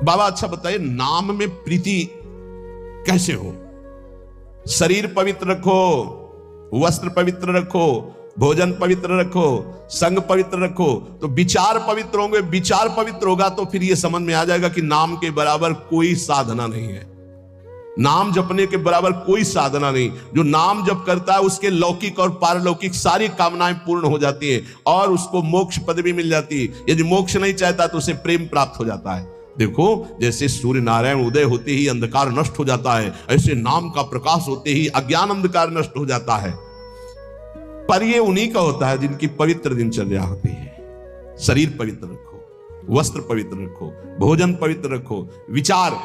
बाबा अच्छा बताइए, नाम में प्रीति कैसे हो? शरीर पवित्र रखो, वस्त्र पवित्र रखो, भोजन पवित्र रखो, संग पवित्र रखो, तो विचार पवित्र होंगे। विचार पवित्र होगा तो फिर यह समझ में आ जाएगा कि नाम के बराबर कोई साधना नहीं है। नाम जपने के बराबर कोई साधना नहीं। जो नाम जप करता है उसके लौकिक और पारलौकिक सारी कामनाएं पूर्ण हो जाती हैं और उसको मोक्ष पदवी मिल जाती है। यदि मोक्ष नहीं चाहता तो उसे प्रेम प्राप्त हो जाता है। देखो, जैसे सूर्य नारायण उदय होते ही अंधकार नष्ट हो जाता है, ऐसे नाम का प्रकाश होते ही अज्ञान अंधकार नष्ट हो जाता है। पर ये उन्हीं का होता है जिनकी पवित्र दिनचर्या होती है। शरीर पवित्र रखो, वस्त्र पवित्र रखो, भोजन पवित्र रखो, विचार,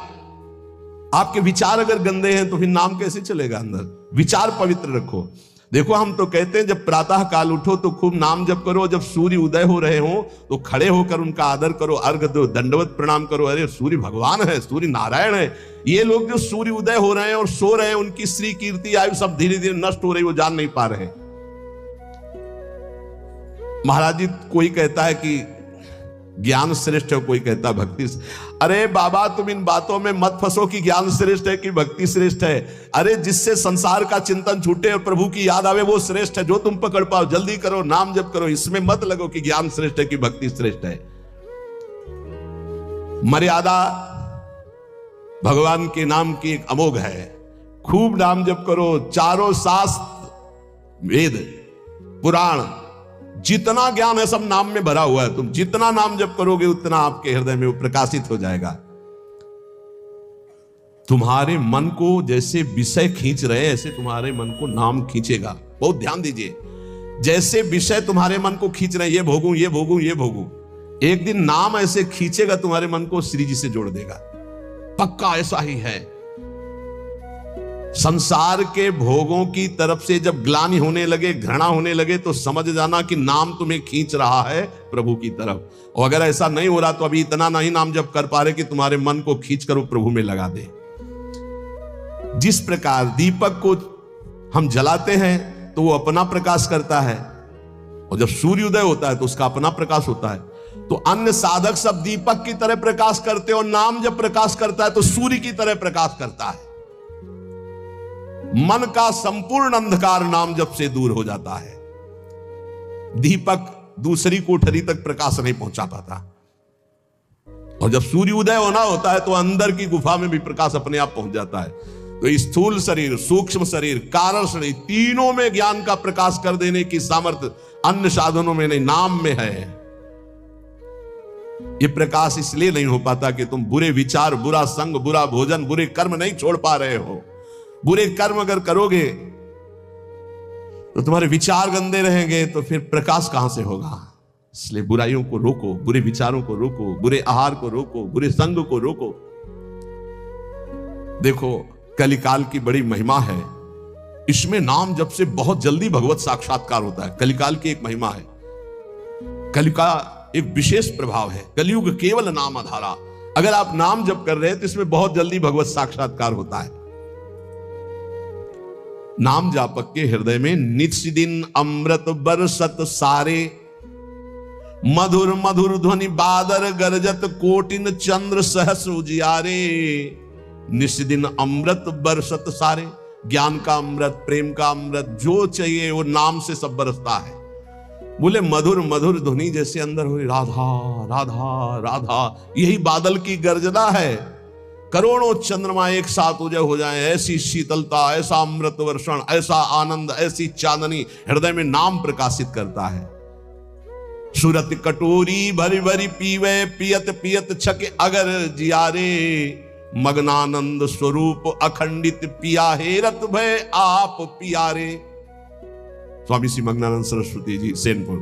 आपके विचार अगर गंदे हैं तो फिर नाम कैसे चलेगा अंदर? विचार पवित्र रखो। देखो, हम तो कहते हैं जब प्रातः काल उठो तो खूब नाम जप करो, जब सूर्य उदय हो रहे हो तो खड़े होकर उनका आदर करो, अर्घ दो, दंडवत प्रणाम करो। अरे सूर्य भगवान है, सूर्य नारायण है। ये लोग जो सूर्य उदय हो रहे हैं और सो रहे हैं, उनकी श्री कीर्ति आयु सब धीरे धीरे नष्ट हो रही, वो जान नहीं पा रहे। महाराज जी, कोई कहता है कि ज्ञान श्रेष्ठ है, कोई कहता है भक्ति। अरे बाबा, तुम इन बातों में मत फंसो कि ज्ञान श्रेष्ठ है कि भक्ति श्रेष्ठ है। अरे जिससे संसार का चिंतन छूटे और प्रभु की याद आवे वो श्रेष्ठ है। जो तुम पकड़ पाओ जल्दी करो, नाम जप करो। इसमें मत लगो कि ज्ञान श्रेष्ठ है कि भक्ति श्रेष्ठ है। मर्यादा भगवान के नाम की एक अमोघ है। खूब नाम जप करो। चारों शास्त्र, वेद, पुराण, जितना ज्ञान है सब नाम में भरा हुआ है। तुम जितना नाम जप करोगे उतना आपके हृदय में वो प्रकाशित हो जाएगा। तुम्हारे मन को जैसे विषय खींच रहे हैं, ऐसे तुम्हारे मन को नाम खींचेगा। बहुत ध्यान दीजिए, जैसे विषय तुम्हारे मन को खींच रहे हैं, ये भोगूं, ये भोगूं, ये भोगूं, एक दिन नाम ऐसे खींचेगा तुम्हारे मन को, श्री जी से जोड़ देगा। पक्का ऐसा ही है। संसार के भोगों की तरफ से जब ग्लानि होने लगे, घृणा होने लगे, तो समझ जाना कि नाम तुम्हें खींच रहा है प्रभु की तरफ। और अगर ऐसा नहीं हो रहा तो अभी इतना नहीं नाम जप कर पा रहे कि तुम्हारे मन को खींच कर वो प्रभु में लगा दे। जिस प्रकार दीपक को हम जलाते हैं तो वो अपना प्रकाश करता है, और जब सूर्योदय होता है तो उसका अपना प्रकाश होता है। तो अन्य साधक सब दीपक की तरह प्रकाश करते हैं, और नाम जब प्रकाश करता है तो सूर्य की तरह प्रकाश करता है। मन का संपूर्ण अंधकार नाम जप से दूर हो जाता है। दीपक दूसरी कोठरी तक प्रकाश नहीं पहुंचा पाता, और जब सूर्य उदय होना होता है तो अंदर की गुफा में भी प्रकाश अपने आप पहुंच जाता है। तो स्थूल शरीर, सूक्ष्म शरीर, कारण शरीर, तीनों में ज्ञान का प्रकाश कर देने की सामर्थ्य अन्य साधनों में नहीं, नाम में है। यह प्रकाश इसलिए नहीं हो पाता कि तुम बुरे विचार, बुरा संग, बुरा भोजन, बुरे कर्म नहीं छोड़ पा रहे हो। बुरे कर्म अगर करोगे तो तुम्हारे विचार गंदे रहेंगे, तो फिर प्रकाश कहां से होगा? इसलिए बुराइयों को रोको, बुरे विचारों को रोको, बुरे आहार को रोको, बुरे संग को रोको। देखो, कलिकाल की बड़ी महिमा है। इसमें नाम जप से बहुत जल्दी भगवत साक्षात्कार होता है। कलिकाल की एक महिमा है। कलयुग का एक विशेष प्रभाव है। कलयुग केवल नाम आधारा। अगर आप नाम जप कर रहे हैं तो इसमें बहुत जल्दी भगवत साक्षात्कार होता है। नाम जापक के हृदय में नित्य दिन अमृत बरसत सारे, मधुर मधुर ध्वनि बादर गरजत, कोटिन चंद्र सहस्र उजियारे। नित्य दिन अमृत बरसत सारे, ज्ञान का अमृत, प्रेम का अमृत, जो चाहिए वो नाम से सब बरसता है। बोले मधुर मधुर ध्वनि जैसे अंदर हुई, राधा राधा राधा, यही बादल की गर्जना है। करोड़ों चंद्रमा एक साथ उदय हो जाए, ऐसी शीतलता, ऐसा अमृत वर्षण, ऐसा आनंद, ऐसी चांदनी हृदय में नाम प्रकाशित करता है। सूरत कटोरी भरी भरी पीवे, पियत पियत छके अगर जियारे, मग्नानंद स्वरूप अखंडित पिया हेरत भय आप पियारे। स्वामी श्री मग्नानंद सरस्वती जी सेनपुर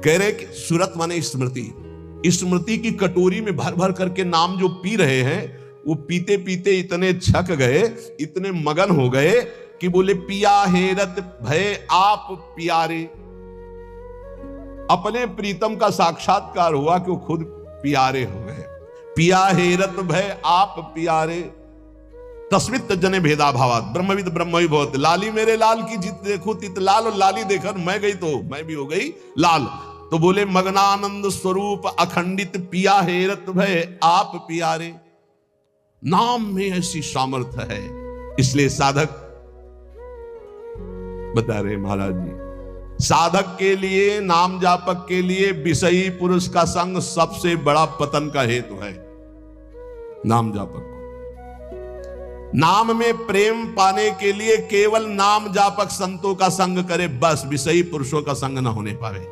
कह रहे कि सूरत माने स्मृति। स्मृति की कटोरी में भर भर करके नाम जो पी रहे हैं, वो पीते पीते इतने छक गए, इतने मगन हो गए कि बोले पिया हेरत भय आप पियारे। अपने प्रीतम का साक्षात्कार हुआ कि वो खुद प्यारे हो गए। पिया हेरत भय आप प्यारे, तस्मित जने भेदा भावात, ब्रह्मविद ब्रह्म भवत। लाली मेरे लाल की जित देखो तित लाल, और लाली देखकर मैं गई तो मैं भी हो गई लाल। तो बोले मगनानंद स्वरूप अखंडित पिया हेरत भय आप पियारे। नाम में ऐसी सामर्थ्य है, इसलिए साधक बता रहे महाराज जी, साधक के लिए, नाम जापक के लिए विषयी पुरुष का संग सबसे बड़ा पतन का हेतु है। नाम जापक को नाम में प्रेम पाने के लिए केवल नाम जापक संतों का संग करे, बस विषयी पुरुषों का संग न होने पावे।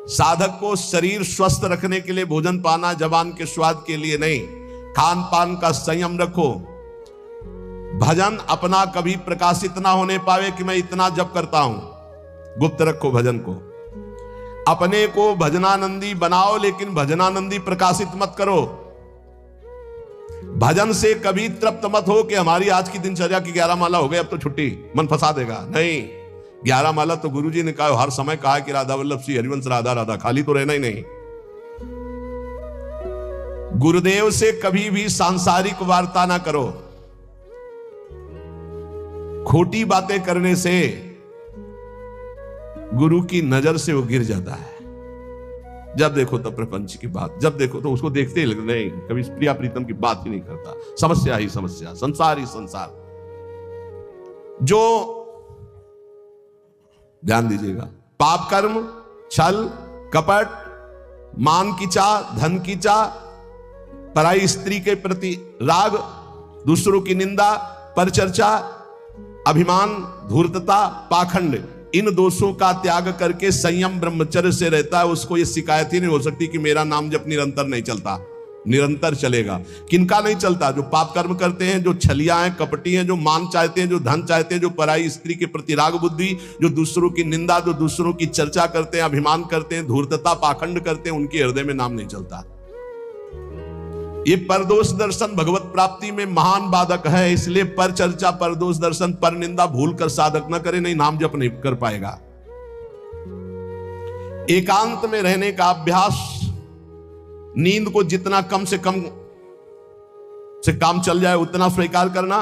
साधक को शरीर स्वस्थ रखने के लिए भोजन पाना जबान के स्वाद के लिए नहीं, खान पान का संयम रखो। भजन अपना कभी प्रकाशित ना होने पावे कि मैं इतना जप करता हूं, गुप्त रखो भजन को। अपने को भजनानंदी बनाओ, लेकिन भजनानंदी प्रकाशित मत करो। भजन से कभी तृप्त मत हो कि हमारी आज की दिनचर्या की 11 माला हो गई, अब तो छुट्टी, मन फंसा देगा। नहीं, 11 माला तो गुरुजी ने कहा, हर समय कहा कि राधा वल्लभ श्री हरिवंश राधा राधा, खाली तो रहना ही नहीं। गुरुदेव से कभी भी सांसारिक वार्ता ना करो। खोटी बातें करने से गुरु की नजर से वो गिर जाता है। जब देखो तब प्रपंच की बात, जब देखो तो उसको देखते ही लगता नहीं, कभी प्रिया प्रीतम की बात ही नहीं करता, समस्या ही समस्या, संसार ही संसार। जो ध्यान दीजिएगा, पाप कर्म, छल कपट, मान की चाह, धन की चाह, पराई स्त्री के प्रति राग, दूसरों की निंदा, परचर्चा, अभिमान, धूर्तता, पाखंड, इन दोषों का त्याग करके संयम ब्रह्मचर्य से रहता है, उसको ये शिकायत ही नहीं हो सकती कि मेरा नाम जब निरंतर नहीं चलता। निरंतर चलेगा। किनका नहीं चलता? जो पाप कर्म करते हैं, जो छलिया हैं, कपटी हैं, जो मान चाहते हैं, जो धन चाहते हैं, जो पराई स्त्री के प्रति राग बुद्धि, जो दूसरों की निंदा, जो दूसरों की चर्चा करते हैं, अभिमान करते हैं, धूर्तता, पाखंड करते हैं, उनके हृदय में नाम नहीं चलता। ये परदोष दर्शन भगवत प्राप्ति में महान बाधक है। इसलिए पर चर्चा, परदोष दर्शन, पर निंदा भूल कर साधक न करे, नहीं नाम जप नहीं कर पाएगा। एकांत में रहने का अभ्यास, नींद को जितना कम से कम से काम चल जाए उतना स्वीकार करना,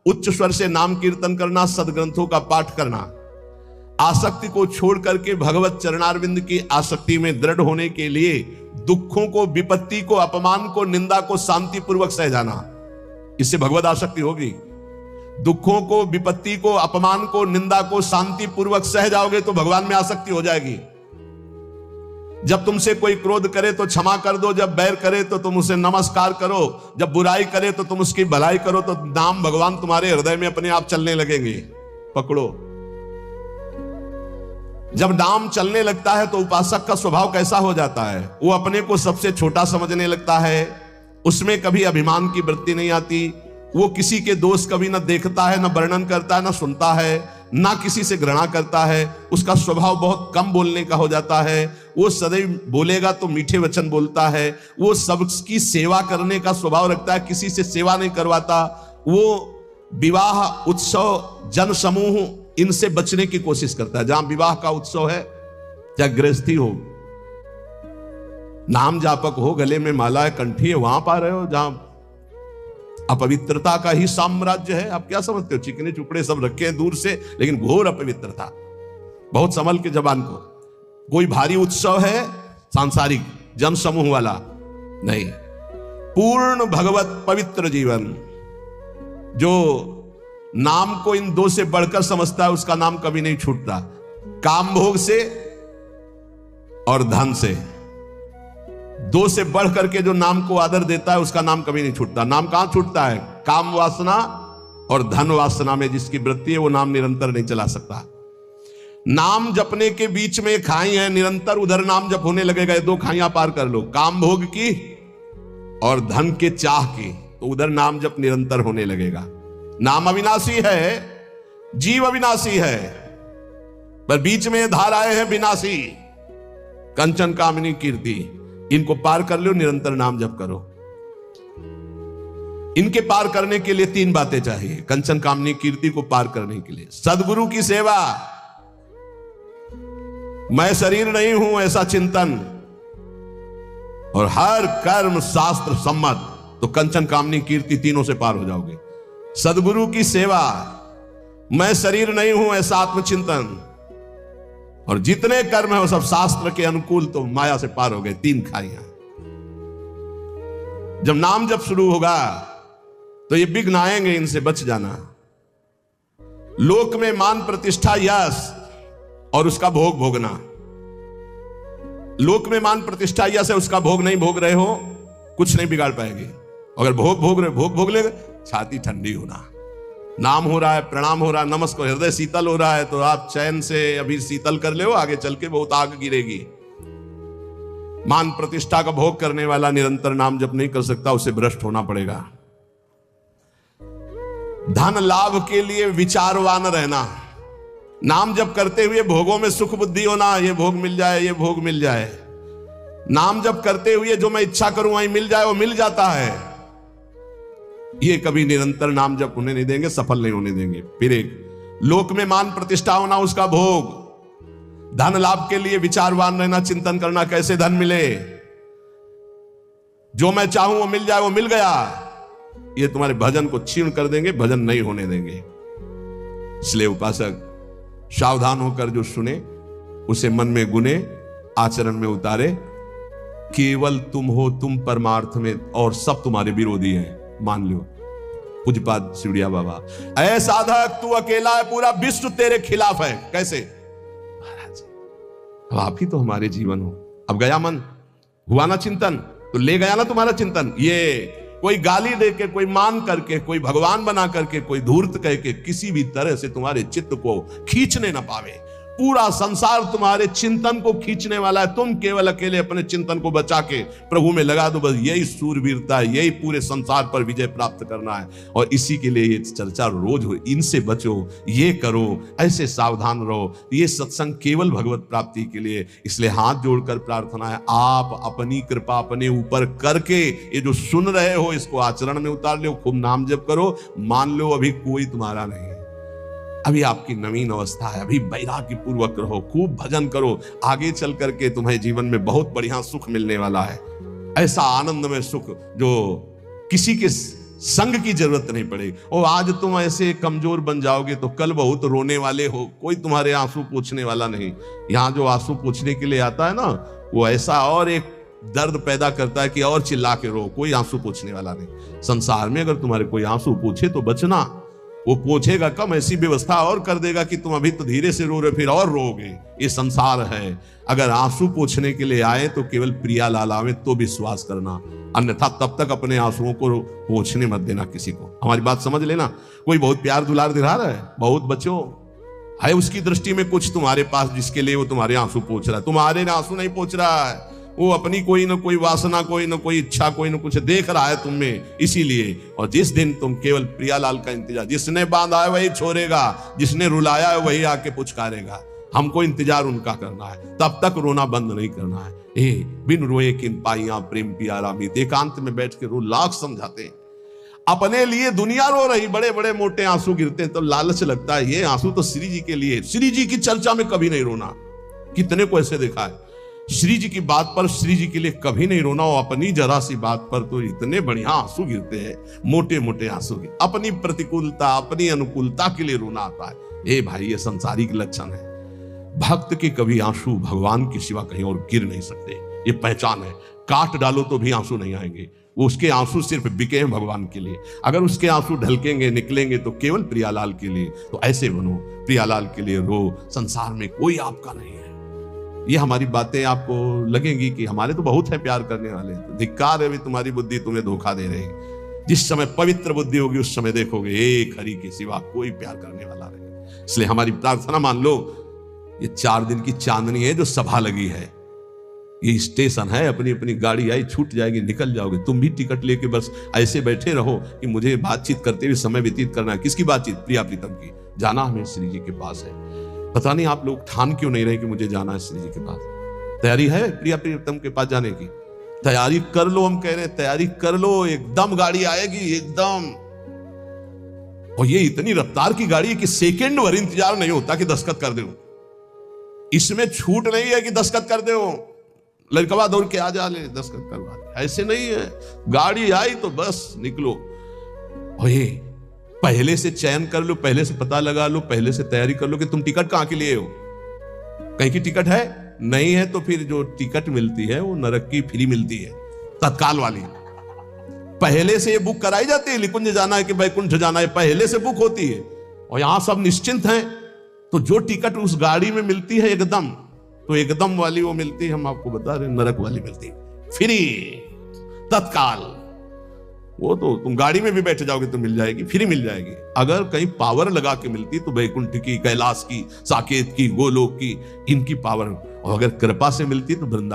उच्च स्वर से नाम कीर्तन करना, सदग्रंथों का पाठ करना, आसक्ति को छोड़ करके भगवत चरणारविंद की आसक्ति में दृढ़ होने के लिए दुखों को, विपत्ति को, अपमान को, निंदा को शांति पूर्वक सह जाना, इससे भगवत आसक्ति होगी। दुखों को, विपत्ति को, अपमान को, निंदा को शांति पूर्वक सह जाओगे तो भगवान में आसक्ति हो जाएगी। जब तुमसे कोई क्रोध करे तो क्षमा कर दो, जब बैर करे तो तुम उसे नमस्कार करो, जब बुराई करे तो तुम उसकी भलाई करो, तो नाम भगवान तुम्हारे हृदय में अपने आप चलने लगेंगे। पकड़ो। जब नाम चलने लगता है तो उपासक का स्वभाव कैसा हो जाता है? वो अपने को सबसे छोटा समझने लगता है, उसमें कभी अभिमान की वृत्ति नहीं आती, वो किसी के दोष कभी न देखता है, न वर्णन करता है, न सुनता है, ना किसी से घृणा करता है। उसका स्वभाव बहुत कम बोलने का हो जाता है। वो सदैव बोलेगा तो मीठे वचन बोलता है। वो सबकी सेवा करने का स्वभाव रखता है, किसी से सेवा नहीं करवाता। वो विवाह, उत्सव, जन समूह, इनसे बचने की कोशिश करता है। जहां विवाह का उत्सव है, चाहे गृहस्थी हो, नाम जापक हो, गले में माला है, कंठी है, वहां पा रहे हो जहां अपवित्रता का ही साम्राज्य है। आप क्या समझते हो? चिकने चुपड़े सब रखे हैं दूर से, लेकिन घोर अपवित्रता। बहुत संभल के जबान को। कोई भारी उत्सव है सांसारिक जन समूह वाला नहीं, पूर्ण भगवत पवित्र जीवन। जो नाम को इन दो से बढ़कर समझता है, उसका नाम कभी नहीं छूटता। काम भोग से और धन से, दो से बढ़ करके जो नाम को आदर देता है, उसका नाम कभी नहीं छूटता। नाम कहां छूटता है? काम वासना और धन वासना में जिसकी वृत्ति है, वो नाम निरंतर नहीं चला सकता। नाम जपने के बीच में खाई है, निरंतर उधर नाम जप होने लगेगा। दो खाइयां पार कर लो, काम भोग की और धन के चाह की, तो उधर नाम जप निरंतर होने लगेगा। नाम अविनाशी है, जीव अविनाशी है, पर बीच में धाराएं हैं विनाशी। कंचन, कामिनी, कीर्ति, इनको पार कर लो, निरंतर नाम जप करो। इनके पार करने के लिए तीन बातें चाहिए। कंचन, कामनी, कीर्ति को पार करने के लिए सदगुरु की सेवा, मैं शरीर नहीं हूं ऐसा चिंतन, और हर कर्म शास्त्र सम्मत, तो कंचन, कामनी, कीर्ति तीनों से पार हो जाओगे। सदगुरु की सेवा, मैं शरीर नहीं हूं ऐसा आत्मचिंतन, और जितने कर्म है वो सब शास्त्र के अनुकूल, तो माया से पार हो गए। 3 खाइयां। जब नाम जब शुरू होगा तो ये विघ्न आएंगे, इनसे बच जाना। लोक में मान प्रतिष्ठा यश और उसका भोग भोगना। लोक में मान प्रतिष्ठा यश है, उसका भोग नहीं भोग रहे हो, कुछ नहीं बिगाड़ पाएंगे। अगर भोग भोग रहे, भोग भोग ले, छाती ठंडी होना। नाम हो रहा है, प्रणाम हो रहा है, नमस्कार, हृदय शीतल हो रहा है, तो आप चैन से अभी शीतल कर ले, आगे चल के बहुत आग गिरेगी। मान प्रतिष्ठा का भोग करने वाला निरंतर नाम जप नहीं कर सकता, उसे भ्रष्ट होना पड़ेगा। धन लाभ के लिए विचारवान रहना। नाम जप करते हुए भोगों में सुख बुद्धि होना, ये भोग मिल जाए, ये भोग मिल जाए। नाम जप करते हुए जो मैं इच्छा करूं वहीं मिल जाए, वो मिल जाता है। ये कभी निरंतर नाम जप होने नहीं देंगे, सफल नहीं होने देंगे। फिर एक लोक में मान प्रतिष्ठा होना, उसका भोग। धन लाभ के लिए विचारवान रहना, चिंतन करना कैसे धन मिले, जो मैं चाहूं वो मिल जाए, वो मिल गया। ये तुम्हारे भजन को क्षीण कर देंगे, भजन नहीं होने देंगे। इसलिए उपासक सावधान होकर जो सुने उसे मन में गुने, आचरण में उतारे। केवल तुम हो, तुम परमार्थ में, और सब तुम्हारे विरोधी हैं, मान लो। पूज्यपाद शिवड़िया बाबा, ऐ साधक तू अकेला है, पूरा विश्व तेरे खिलाफ है। कैसे महाराज, अब आप ही तो हमारे जीवन हो। अब गया मन, हुआ ना चिंतन, तो ले गया ना तुम्हारा चिंतन। ये कोई गाली दे के, कोई मान करके, कोई भगवान बना करके, कोई धूर्त कह के किसी भी तरह से तुम्हारे चित्त को खींचने ना पावे। पूरा संसार तुम्हारे चिंतन को खींचने वाला है, तुम केवल अकेले अपने चिंतन को बचा के प्रभु में लगा दो। बस यही सूरवीरता है, यही पूरे संसार पर विजय प्राप्त करना है। और इसी के लिए ये चर्चा रोज हो। इनसे बचो, ये करो, ऐसे सावधान रहो। ये सत्संग केवल भगवत प्राप्ति के लिए। इसलिए हाथ जोड़कर प्रार्थना है, आप अपनी कृपा अपने ऊपर करके ये जो सुन रहे हो इसको आचरण में उतार लो। खूब नाम जप करो। मान लो अभी कोई तुम्हारा नहीं है, अभी आपकी नवीन अवस्था है, अभी वैराग्य पूर्वक रहो, खूब भजन करो। आगे चल करके तुम्हें जीवन में बहुत बढ़िया सुख मिलने वाला है। ऐसा आनंदमय सुख जो किसी के संग की जरूरत नहीं पड़ेगी। और आज तुम ऐसे कमजोर बन जाओगे तो कल बहुत रोने वाले हो, कोई तुम्हारे आंसू पोंछने वाला नहीं। यहां जो आंसू पोंछने के लिए आता है ना, वो ऐसा और एक दर्द पैदा करता है कि और चिल्ला के रो, कोई आंसू पोंछने वाला नहीं। संसार में अगर तुम्हारे कोई आंसू पोंछे तो बचना, वो पूछेगा कम, ऐसी व्यवस्था और कर देगा कि तुम अभी तो धीरे से रो रहे, फिर और रोगे। ये संसार है। अगर आंसू पूछने के लिए आए तो केवल प्रिया लाल आवे तो विश्वास करना, अन्यथा तब तक अपने आंसुओं को पूछने मत देना किसी को। हमारी बात समझ लेना। कोई बहुत प्यार दुलार दिखा रहा है, बहुत बच्चों है, उसकी दृष्टि में कुछ तुम्हारे पास जिसके लिए वो तुम्हारे आंसू पूछ रहा है। तुम्हारे आंसू नहीं पूछ रहा है, वो अपनी कोई ना कोई वासना, कोई ना कोई इच्छा, कोई ना कुछ देख रहा है तुम में, इसीलिए। और जिस दिन तुम केवल प्रियालाल का इंतजार, जिसने बांधा है वही छोड़ेगा, जिसने रुलाया है वही आके पुचकारेगा। हमको इंतजार उनका करना है, तब तक रोना बंद नहीं करना है। बिन रोए किन पाइया प्रेम पियारा मीत, एकांत में बैठ के रो लाख समझाते हैं। अपने लिए दुनिया रो रही, बड़े बड़े मोटे आंसू गिरते हैं तो लालच लगता है, ये आंसू तो श्री जी के लिए। श्री जी की चर्चा में कभी नहीं रोना। कितने को ऐसे देखा है, श्री जी की बात पर श्री जी के लिए कभी नहीं रोना, और अपनी जरा सी बात पर तो इतने बढ़िया आंसू गिरते हैं, मोटे मोटे आंसू। अपनी प्रतिकूलता, अपनी अनुकूलता के लिए रोना आता है। भाई, ये संसारिक लक्षण है। भक्त के कभी आंसू भगवान के सिवा कहीं और गिर नहीं सकते, ये पहचान है। काट डालो तो भी आंसू नहीं आएंगे, वो उसके आंसू सिर्फ बिके हैं भगवान के लिए। अगर उसके आंसू ढलकेंगे, निकलेंगे तो केवल प्रियालाल के लिए। तो ऐसे बनो, प्रियालाल के लिए रो। संसार में कोई आपका नहीं है। ये हमारी बातें आपको लगेंगी कि हमारे तो बहुत है प्यार करने वाले, तो धिक्कार है भी तुम्हारी बुद्धि तुम्हें धोखा दे रही। जिस समय पवित्र बुद्धि होगी उस समय देखोगे एक हरि के सिवा कोई प्यार करने वाला नहीं। इसलिए हमारी प्रार्थना मान लो, ये 4 दिन की चांदनी है जो सभा लगी है, ये स्टेशन है। अपनी अपनी गाड़ी आई, छूट जाएगी, निकल जाओगे। तुम भी टिकट लेके बस ऐसे बैठे रहो कि मुझे बातचीत करते हुए समय व्यतीत करना है। किसकी बातचीत? प्रिया प्रीतम की। जाना हमें श्री जी के पास है। पता नहीं आप लोग ठान क्यों नहीं रहे कि मुझे जाना है श्री जी के पास। तैयारी है प्रिया प्रीतम के पास जाने की? तैयारी कर लो, हम कह रहे हैं तैयारी कर लो, एकदम गाड़ी आएगी एकदम। और ये इतनी रफ्तार की गाड़ी है कि सेकंड भर इंतजार नहीं होता कि दस्तखत कर दो। इसमें छूट नहीं है कि दस्तखत कर दो, लड़कवा दौड़ के आ जा ले दस्तखत करवा ले, ऐसे नहीं है। गाड़ी आई तो बस निकलो। और ये पहले से चयन कर लो, पहले से पता लगा लो, पहले से तैयारी कर लो कि तुम टिकट कहां के लिए हो। कहीं की टिकट है नहीं है, तो फिर जो टिकट मिलती है वो नरक की फ्री मिलती है, तत्काल वाली। पहले से ये बुक कराई जाती है, निकुंज जाना है कि वैकुंठ जाना है, पहले से बुक होती है। और यहां सब निश्चिंत हैं, तो जो टिकट उस गाड़ी में मिलती है एकदम, तो एकदम वाली वो मिलती है, हम आपको बता रहे, नरक वाली मिलती है फ्री, तत्काल। वो तो तुम गाड़ी में भी बैठ जाओगे तो मिल जाएगी, फ्री मिल जाएगी। अगर कहीं पावर लगा के मिलती तो वैकुंठ की, कैलाश की, साकेत की, गोलोक की, इनकी पावर। और अगर कृपा से मिलती तो वृंदावन